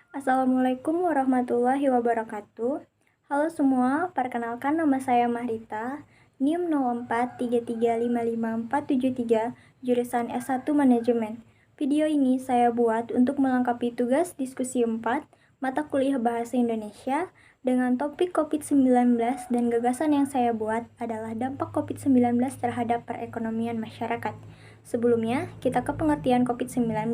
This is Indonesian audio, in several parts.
Assalamualaikum warahmatullahi wabarakatuh. Halo semua, perkenalkan nama saya Mahrita, NIM 0433555473, jurusan S1 Manajemen. Video ini saya buat untuk melengkapi tugas diskusi 4, mata kuliah Bahasa Indonesia, dengan topik COVID-19 dan gagasan yang saya buat adalah dampak COVID-19 terhadap perekonomian masyarakat. Sebelumnya, kita ke pengertian COVID-19.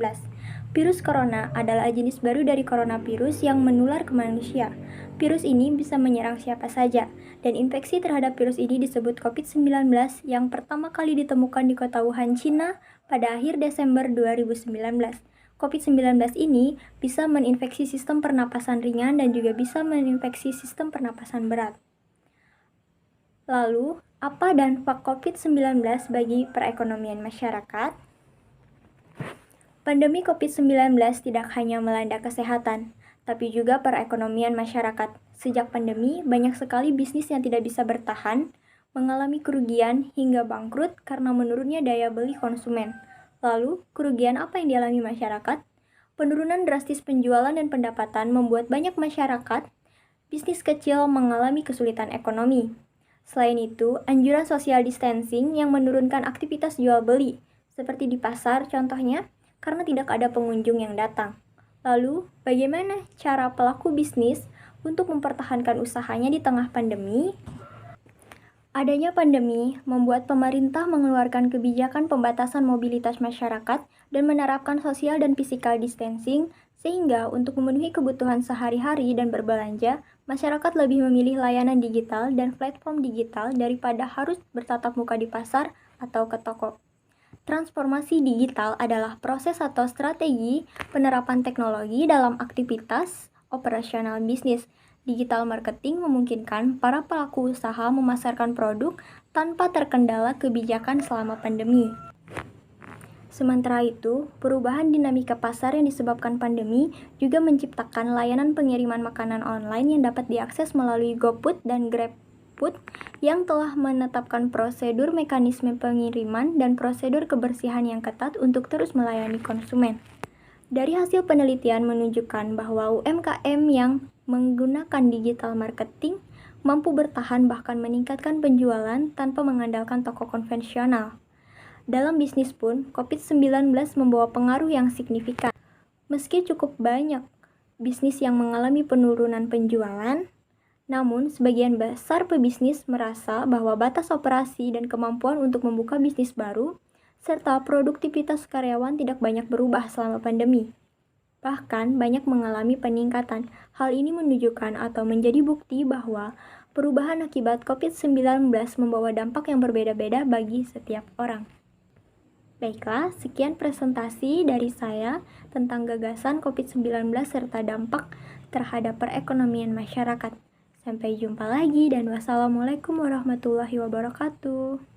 Virus corona adalah jenis baru dari coronavirus yang menular ke manusia. Virus ini bisa menyerang siapa saja, dan infeksi terhadap virus ini disebut COVID-19 yang pertama kali ditemukan di kota Wuhan, Cina pada akhir Desember 2019. COVID-19 ini bisa menginfeksi sistem pernapasan ringan dan juga bisa menginfeksi sistem pernapasan berat. Lalu, apa dampak COVID-19 bagi perekonomian masyarakat? Pandemi COVID-19 tidak hanya melanda kesehatan, tapi juga perekonomian masyarakat. Sejak pandemi, banyak sekali bisnis yang tidak bisa bertahan, mengalami kerugian hingga bangkrut karena menurunnya daya beli konsumen. Lalu, kerugian apa yang dialami masyarakat? Penurunan drastis penjualan dan pendapatan membuat banyak masyarakat, bisnis kecil mengalami kesulitan ekonomi. Selain itu, anjuran social distancing yang menurunkan aktivitas jual beli, seperti di pasar contohnya, karena tidak ada pengunjung yang datang. Lalu, bagaimana cara pelaku bisnis untuk mempertahankan usahanya di tengah pandemi? Adanya pandemi membuat pemerintah mengeluarkan kebijakan pembatasan mobilitas masyarakat dan menerapkan social dan physical distancing, sehingga untuk memenuhi kebutuhan sehari-hari dan berbelanja, masyarakat lebih memilih layanan digital dan platform digital daripada harus bertatap muka di pasar atau ke toko. Transformasi digital adalah proses atau strategi penerapan teknologi dalam aktivitas operasional bisnis. Digital marketing memungkinkan para pelaku usaha memasarkan produk tanpa terkendala kebijakan selama pandemi. Sementara itu, perubahan dinamika pasar yang disebabkan pandemi juga menciptakan layanan pengiriman makanan online yang dapat diakses melalui GoFood dan GrabFood yang telah menetapkan prosedur mekanisme pengiriman dan prosedur kebersihan yang ketat untuk terus melayani konsumen. Dari hasil penelitian menunjukkan bahwa UMKM yang menggunakan digital marketing mampu bertahan bahkan meningkatkan penjualan tanpa mengandalkan toko konvensional. Dalam bisnis pun, COVID-19 membawa pengaruh yang signifikan. Meski cukup banyak bisnis yang mengalami penurunan penjualan, namun sebagian besar pebisnis merasa bahwa batas operasi dan kemampuan untuk membuka bisnis baru, serta produktivitas karyawan tidak banyak berubah selama pandemi. Bahkan banyak mengalami peningkatan. Hal ini menunjukkan atau menjadi bukti bahwa perubahan akibat COVID-19 membawa dampak yang berbeda-beda bagi setiap orang. Baiklah, sekian presentasi dari saya tentang gagasan COVID-19 serta dampak terhadap perekonomian masyarakat. Sampai jumpa lagi dan wassalamualaikum warahmatullahi wabarakatuh.